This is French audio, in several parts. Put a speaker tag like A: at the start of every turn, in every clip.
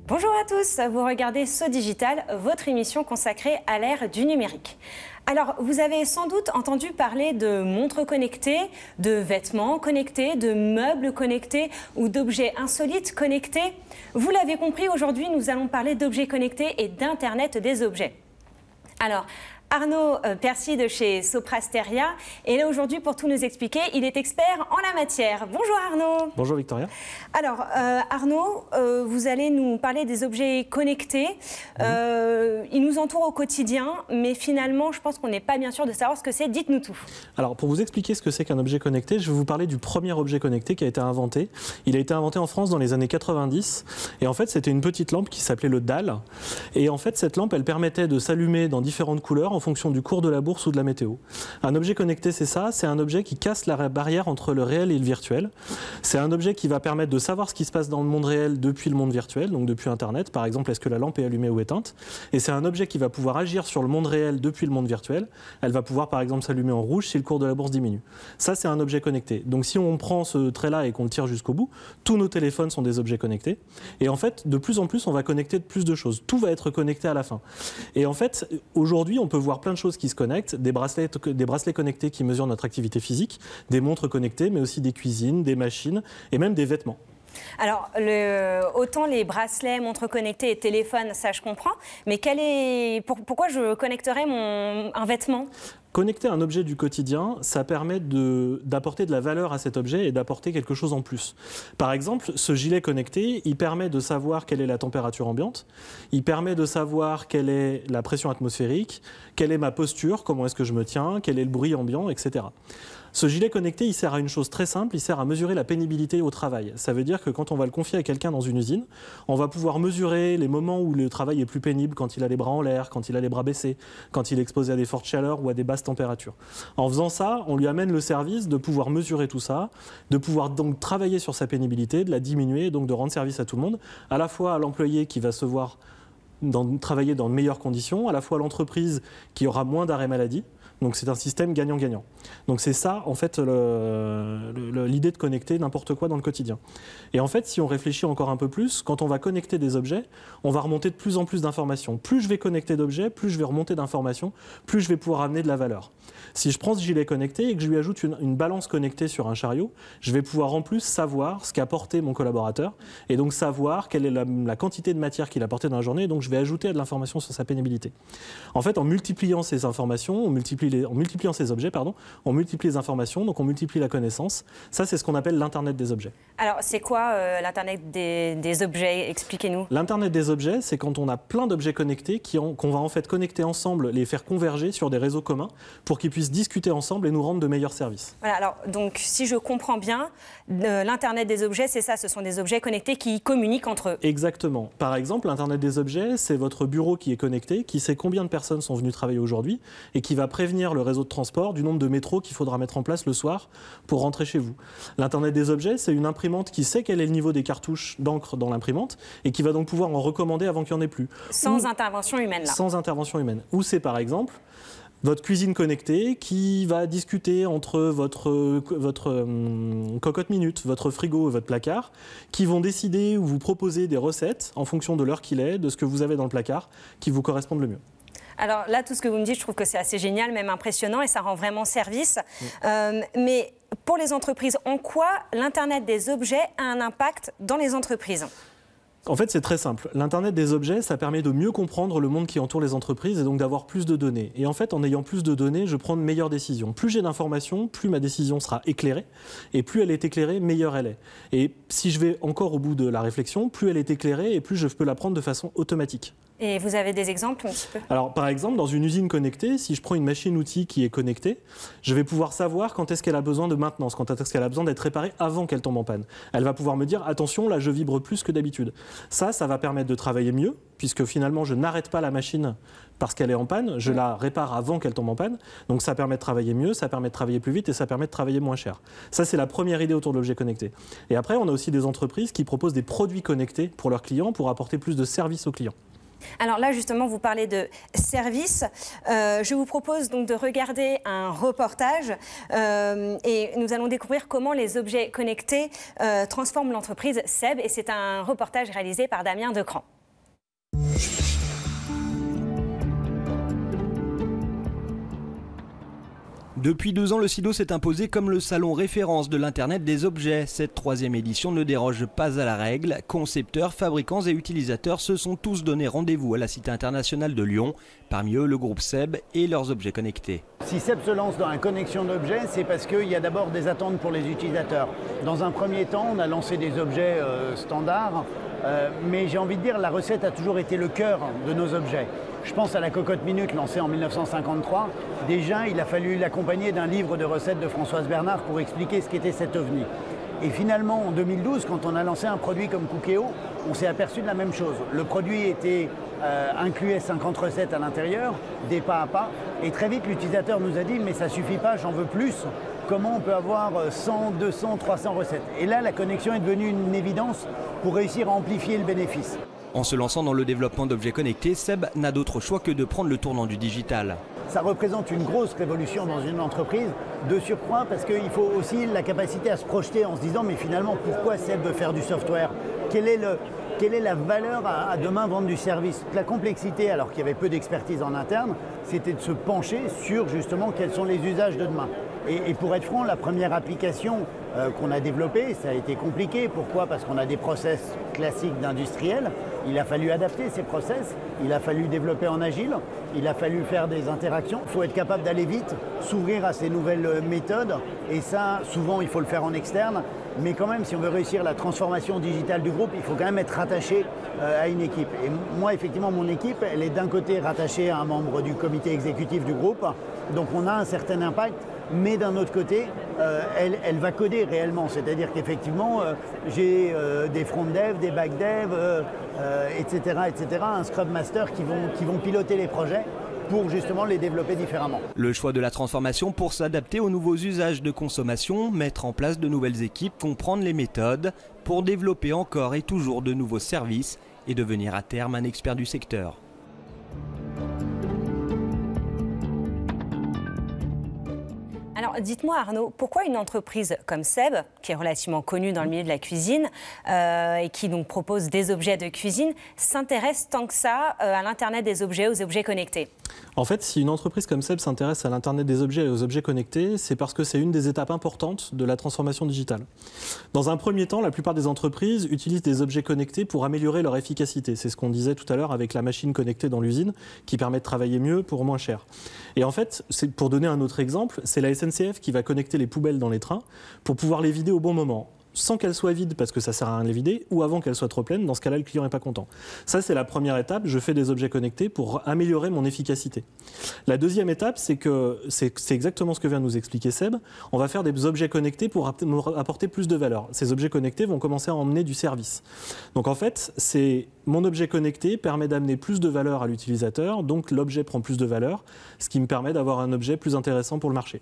A: Bonjour à tous, vous regardez So Digital, votre émission consacrée à l'ère du numérique. Alors, vous avez sans doute entendu parler de montres connectées, de vêtements connectés, de meubles connectés ou d'objets insolites connectés. Vous l'avez compris, aujourd'hui, nous allons parler d'objets connectés et d'Internet des objets. Alors, Arnaud Percy de chez Soprasteria est là aujourd'hui pour tout nous expliquer. Il est expert en la matière. Bonjour Arnaud.
B: Bonjour Victoria.
A: Alors Arnaud, vous allez nous parler des objets connectés. Ils nous entourent au quotidien, mais finalement, je pense qu'on n'est pas bien sûr de savoir ce que c'est. Dites-nous tout.
B: Alors pour vous expliquer ce que c'est qu'un objet connecté, je vais vous parler du premier objet connecté qui a été inventé. Il a été inventé en France dans les années 90. Et en fait, c'était une petite lampe qui s'appelait le dalle. Et en fait, cette lampe, elle permettait de s'allumer dans différentes couleurs en fonction du cours de la bourse ou de la météo. Un objet connecté, c'est ça, c'est un objet qui casse la barrière entre le réel et le virtuel. C'est un objet qui va permettre de savoir ce qui se passe dans le monde réel depuis le monde virtuel, donc depuis Internet, par exemple, est-ce que la lampe est allumée ou éteinte. Et c'est un objet qui va pouvoir agir sur le monde réel depuis le monde virtuel. Elle va pouvoir, par exemple, s'allumer en rouge si le cours de la bourse diminue. Ça, c'est un objet connecté. Donc si on prend ce trait-là et qu'on le tire jusqu'au bout, tous nos téléphones sont des objets connectés. Et en fait, de plus en plus, on va connecter de plus de choses. Tout va être connecté à la fin. Et en fait, aujourd'hui, on peut voir plein de choses qui se connectent, des bracelets connectés qui mesurent notre activité physique, des montres connectées, mais aussi des cuisines, des machines et même des vêtements.
A: Alors, autant les bracelets, montres connectées et téléphones, ça je comprends, mais pourquoi je connecterais un vêtement ?
B: Connecter un objet du quotidien, ça permet d'apporter de la valeur à cet objet et d'apporter quelque chose en plus. Par exemple, ce gilet connecté, il permet de savoir quelle est la température ambiante, il permet de savoir quelle est la pression atmosphérique, quelle est ma posture, comment est-ce que je me tiens, quel est le bruit ambiant, etc. Ce gilet connecté, il sert à une chose très simple, il sert à mesurer la pénibilité au travail. Ça veut dire que quand on va le confier à quelqu'un dans une usine, on va pouvoir mesurer les moments où le travail est plus pénible, quand il a les bras en l'air, quand il a les bras baissés, quand il est exposé à des fortes chaleurs ou à des basses températures. En faisant ça, on lui amène le service de pouvoir mesurer tout ça, de pouvoir donc travailler sur sa pénibilité, de la diminuer, donc de rendre service à tout le monde, à la fois à l'employé qui va se voir travailler dans de meilleures conditions, à la fois à l'entreprise qui aura moins d'arrêts maladie. Donc c'est un système gagnant-gagnant. Donc c'est ça, en fait, l'idée de connecter n'importe quoi dans le quotidien. Et en fait, si on réfléchit encore un peu plus, quand on va connecter des objets, on va remonter de plus en plus d'informations. Plus je vais connecter d'objets, plus je vais remonter d'informations, plus je vais pouvoir amener de la valeur. Si je prends ce gilet connecté et que je lui ajoute une balance connectée sur un chariot, je vais pouvoir en plus savoir ce qu'a porté mon collaborateur et donc savoir quelle est la quantité de matière qu'il a portée dans la journée. Et donc je vais ajouter de l'information sur sa pénibilité. En fait, en multipliant ces informations, en multipliant ces objets, on multiplie les informations, donc on multiplie la connaissance. Ça, c'est ce qu'on appelle l'Internet des objets.
A: Alors, c'est quoi l'Internet des objets ? Expliquez-nous.
B: L'Internet des objets, c'est quand on a plein d'objets connectés qu'on va en fait connecter ensemble, les faire converger sur des réseaux communs pour qu'ils puissent discuter ensemble et nous rendre de meilleurs services.
A: Voilà, alors, donc, si je comprends bien, l'Internet des objets, c'est ça, ce sont des objets connectés qui communiquent entre eux.
B: Exactement. Par exemple, l'Internet des objets, c'est votre bureau qui est connecté, qui sait combien de personnes sont venues travailler aujourd'hui et qui va prévenir le réseau de transport du nombre de métros qu'il faudra mettre en place le soir pour rentrer chez vous. L'Internet des objets, c'est une imprimante qui sait quel est le niveau des cartouches d'encre dans l'imprimante et qui va donc pouvoir en recommander avant qu'il n'y en ait plus.
A: Sans intervention humaine, là.
B: Sans intervention humaine. Ou c'est par exemple votre cuisine connectée qui va discuter entre votre cocotte minute, votre frigo et votre placard, qui vont décider ou vous proposer des recettes en fonction de l'heure qu'il est, de ce que vous avez dans le placard, qui vous correspondent le mieux.
A: Alors là, tout ce que vous me dites, je trouve que c'est assez génial, même impressionnant, et ça rend vraiment service. Mais pour les entreprises, en quoi l'Internet des objets a un impact dans les entreprises ?
B: En fait, c'est très simple. L'Internet des objets, ça permet de mieux comprendre le monde qui entoure les entreprises et donc d'avoir plus de données. Et en fait, en ayant plus de données, je prends de meilleures décisions. Plus j'ai d'informations, plus ma décision sera éclairée. Et plus elle est éclairée, meilleure elle est. Et si je vais encore au bout de la réflexion, plus elle est éclairée et plus je peux la prendre de façon automatique.
A: Et vous avez des exemples un petit peu ?
B: Alors, par exemple, dans une usine connectée, si je prends une machine-outil qui est connectée, je vais pouvoir savoir quand est-ce qu'elle a besoin de maintenance, quand est-ce qu'elle a besoin d'être réparée avant qu'elle tombe en panne. Elle va pouvoir me dire, attention, là, je vibre plus que d'habitude. Ça va permettre de travailler mieux, puisque finalement, je n'arrête pas la machine parce qu'elle est en panne, je la répare avant qu'elle tombe en panne. Donc, ça permet de travailler mieux, ça permet de travailler plus vite et ça permet de travailler moins cher. Ça, c'est la première idée autour de l'objet connecté. Et après, on a aussi des entreprises qui proposent des produits connectés pour leurs clients pour apporter plus de services aux clients.
A: Alors là, justement, vous parlez de services. Je vous propose donc de regarder un reportage et nous allons découvrir comment les objets connectés transforment l'entreprise SEB. Et c'est un reportage réalisé par Damien Decran.
C: Depuis 2 ans, le SIDO s'est imposé comme le salon référence de l'Internet des objets. Cette 3e édition ne déroge pas à la règle. Concepteurs, fabricants et utilisateurs se sont tous donné rendez-vous à la Cité internationale de Lyon. Parmi eux, le groupe SEB et leurs objets connectés.
D: Si SEB se lance dans la connexion d'objets, c'est parce qu'il y a d'abord des attentes pour les utilisateurs. Dans un premier temps, on a lancé des objets standards, mais j'ai envie de dire la recette a toujours été le cœur de nos objets. Je pense à la cocotte minute lancée en 1953. Déjà, il a fallu l'accompagner d'un livre de recettes de Françoise Bernard pour expliquer ce qu'était cet ovni. Et finalement, en 2012, quand on a lancé un produit comme Cookéo, on s'est aperçu de la même chose. Le produit incluait 50 recettes à l'intérieur, des pas à pas. Et très vite, l'utilisateur nous a dit « mais ça suffit pas, j'en veux plus ». Comment on peut avoir 100, 200, 300 recettes? Et là, la connexion est devenue une évidence pour réussir à amplifier le bénéfice.
C: En se lançant dans le développement d'objets connectés, SEB n'a d'autre choix que de prendre le tournant du digital.
D: Ça représente une grosse révolution dans une entreprise, de surcroît parce qu'il faut aussi la capacité à se projeter en se disant mais finalement pourquoi SEB veut faire du software? Quelle est la valeur à demain vendre du service? La complexité, alors qu'il y avait peu d'expertise en interne, c'était de se pencher sur justement quels sont les usages de demain. Et pour être franc, la première application qu'on a développée, ça a été compliqué. Pourquoi? Parce qu'on a des process classiques d'industriels. Il a fallu adapter ces process, il a fallu développer en agile, il a fallu faire des interactions. Il faut être capable d'aller vite, s'ouvrir à ces nouvelles méthodes. Et ça, souvent, il faut le faire en externe. Mais quand même, si on veut réussir la transformation digitale du groupe, il faut quand même être rattaché à une équipe. Et moi, effectivement, mon équipe, elle est d'un côté rattachée à un membre du comité exécutif du groupe. Donc on a un certain impact. Mais d'un autre côté, elle va coder réellement. C'est-à-dire qu'effectivement, j'ai des front dev, des back dev, etc., un Scrum Master qui vont piloter les projets pour justement les développer différemment.
C: Le choix de la transformation pour s'adapter aux nouveaux usages de consommation, mettre en place de nouvelles équipes, comprendre les méthodes pour développer encore et toujours de nouveaux services et devenir à terme un expert du secteur.
A: Alors, dites-moi Arnaud, pourquoi une entreprise comme SEB, qui est relativement connue dans le milieu de la cuisine et qui donc propose des objets de cuisine, s'intéresse tant que ça à l'Internet des objets, aux objets connectés?
B: En fait, si une entreprise comme SEB s'intéresse à l'Internet des objets et aux objets connectés, c'est parce que c'est une des étapes importantes de la transformation digitale. Dans un premier temps, la plupart des entreprises utilisent des objets connectés pour améliorer leur efficacité. C'est ce qu'on disait tout à l'heure avec la machine connectée dans l'usine qui permet de travailler mieux pour moins cher. Et en fait, pour donner un autre exemple, c'est la SNCF qui va connecter les poubelles dans les trains pour pouvoir les vider au bon moment, sans qu'elles soient vides parce que ça sert à rien de les vider, ou avant qu'elles soient trop pleines, dans ce cas-là le client n'est pas content. Ça c'est la première étape, je fais des objets connectés pour améliorer mon efficacité. La deuxième étape, c'est que c'est exactement ce que vient de nous expliquer Seb, on va faire des objets connectés pour apporter plus de valeur. Ces objets connectés vont commencer à emmener du service. Donc en fait, mon objet connecté permet d'amener plus de valeur à l'utilisateur, donc l'objet prend plus de valeur, ce qui me permet d'avoir un objet plus intéressant pour le marché.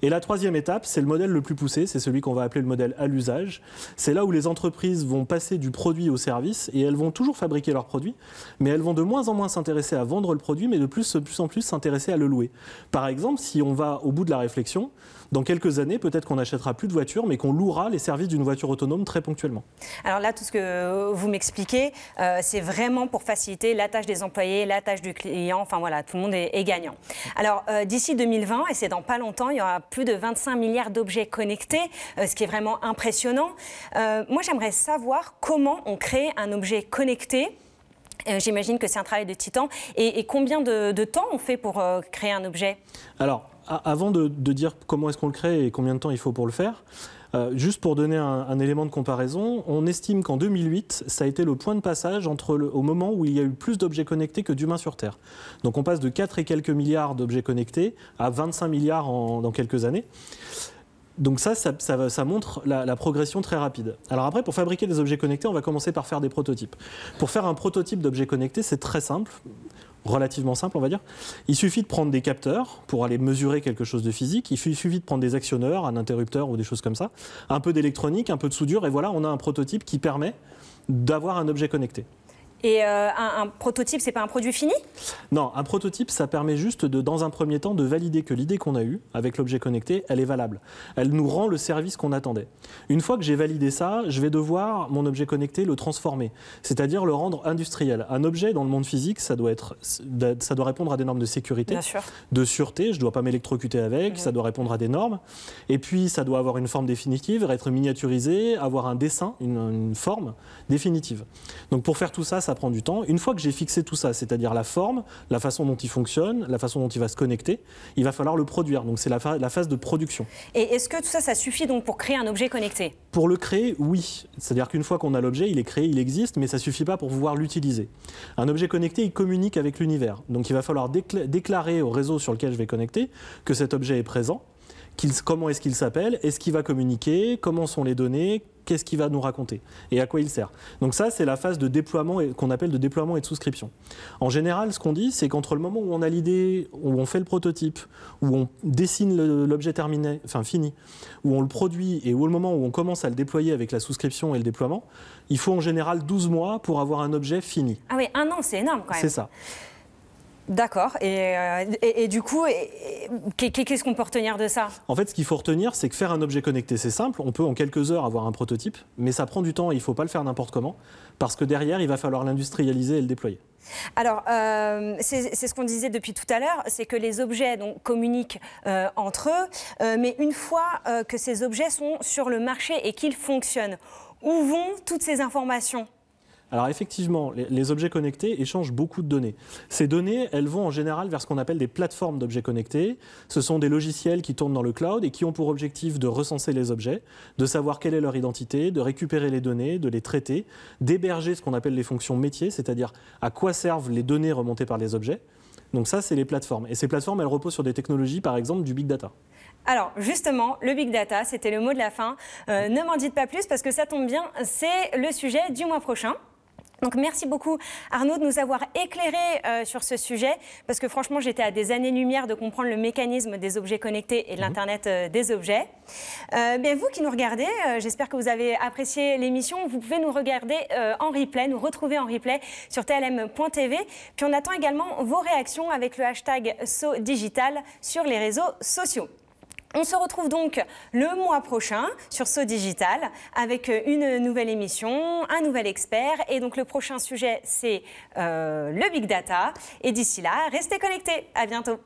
B: Et la troisième étape, c'est le modèle le plus poussé, c'est celui qu'on va appeler le modèle à l'usage. C'est là où les entreprises vont passer du produit au service et elles vont toujours fabriquer leurs produits, mais elles vont de moins en moins s'intéresser à vendre le produit, mais de plus en plus s'intéresser à le louer. Par exemple, si on va au bout de la réflexion, dans quelques années, peut-être qu'on n'achètera plus de voiture, mais qu'on louera les services d'une voiture autonome très ponctuellement.
A: Alors là, tout ce que vous m'expliquez, c'est vraiment pour faciliter la tâche des employés, la tâche du client, enfin voilà, tout le monde est gagnant. Alors d'ici 2020, et c'est dans pas longtemps, il y aura plus de 25 milliards d'objets connectés, ce qui est vraiment impressionnant. Moi, j'aimerais savoir comment on crée un objet connecté. J'imagine que c'est un travail de titan. Et combien de temps on fait pour créer un objet? Alors,
B: avant de dire comment est-ce qu'on le crée et combien de temps il faut pour le faire, juste pour donner un élément de comparaison, on estime qu'en 2008, ça a été le point de passage au moment où il y a eu plus d'objets connectés que d'humains sur Terre. Donc on passe de 4 et quelques milliards d'objets connectés à 25 milliards dans quelques années. Donc ça montre la progression très rapide. Alors après, pour fabriquer des objets connectés, on va commencer par faire des prototypes. Pour faire un prototype d'objet connecté, c'est très simple, relativement simple on va dire. Il suffit de prendre des capteurs pour aller mesurer quelque chose de physique, il suffit de prendre des actionneurs, un interrupteur ou des choses comme ça, un peu d'électronique, un peu de soudure, et voilà, on a un prototype qui permet d'avoir un objet connecté.
A: Et un prototype, c'est pas un produit fini?
B: Non, un prototype, ça permet juste, dans un premier temps, de valider que l'idée qu'on a eue avec l'objet connecté, elle est valable. Elle nous rend le service qu'on attendait. Une fois que j'ai validé ça, je vais devoir, mon objet connecté, le transformer, c'est-à-dire le rendre industriel. Un objet dans le monde physique, ça doit répondre à des normes de sécurité, de sûreté, je ne dois pas m'électrocuter avec, ça doit répondre à des normes. Et puis, ça doit avoir une forme définitive, être miniaturisé, avoir un dessin, une forme définitive. Donc pour faire tout ça, ça prend du temps. Une fois que j'ai fixé tout ça, c'est-à-dire la forme, la façon dont il fonctionne, la façon dont il va se connecter, il va falloir le produire. Donc c'est la phase de production.
A: Et est-ce que tout ça, ça suffit donc pour créer un objet connecté?
B: Pour le créer, oui. C'est-à-dire qu'une fois qu'on a l'objet, il est créé, il existe, mais ça ne suffit pas pour pouvoir l'utiliser. Un objet connecté, il communique avec l'univers. Donc il va falloir déclarer au réseau sur lequel je vais connecter que cet objet est présent. Comment est-ce qu'il s'appelle, est-ce qu'il va communiquer, comment sont les données, qu'est-ce qu'il va nous raconter et à quoi il sert. Donc ça, c'est la phase de déploiement qu'on appelle de déploiement et de souscription. En général, ce qu'on dit, c'est qu'entre le moment où on a l'idée, où on fait le prototype, où on dessine l'objet terminé, enfin fini, où on le produit et au moment où on commence à le déployer avec la souscription et le déploiement, il faut en général 12 mois pour avoir un objet fini.
A: Ah oui, 1 an, c'est énorme quand même.
B: C'est ça.
A: D'accord. Et du coup, qu'est-ce qu'on peut retenir de ça?
B: En fait, ce qu'il faut retenir, c'est que faire un objet connecté, c'est simple. On peut en quelques heures avoir un prototype, mais ça prend du temps et il ne faut pas le faire n'importe comment, parce que derrière, il va falloir l'industrialiser et le déployer.
A: Alors, c'est ce qu'on disait depuis tout à l'heure, c'est que les objets donc, communiquent entre eux, mais une fois que ces objets sont sur le marché et qu'ils fonctionnent, où vont toutes ces informations ?
B: Alors effectivement, les objets connectés échangent beaucoup de données. Ces données, elles vont en général vers ce qu'on appelle des plateformes d'objets connectés. Ce sont des logiciels qui tournent dans le cloud et qui ont pour objectif de recenser les objets, de savoir quelle est leur identité, de récupérer les données, de les traiter, d'héberger ce qu'on appelle les fonctions métiers, c'est-à-dire à quoi servent les données remontées par les objets. Donc ça, c'est les plateformes. Et ces plateformes, elles reposent sur des technologies, par exemple, du big data.
A: Alors justement, le big data, c'était le mot de la fin. Ne m'en dites pas plus parce que ça tombe bien, c'est le sujet du mois prochain. Donc merci beaucoup Arnaud de nous avoir éclairé sur ce sujet parce que franchement j'étais à des années-lumière de comprendre le mécanisme des objets connectés et de l'Internet des objets. Bien, vous qui nous regardez, j'espère que vous avez apprécié l'émission. Vous pouvez nous regarder en replay, nous retrouver en replay sur tlm.tv. Puis on attend également vos réactions avec le hashtag SoDigital sur les réseaux sociaux. On se retrouve donc le mois prochain sur SoDigital avec une nouvelle émission, un nouvel expert. Et donc le prochain sujet, c'est le Big Data. Et d'ici là, restez connectés. À bientôt.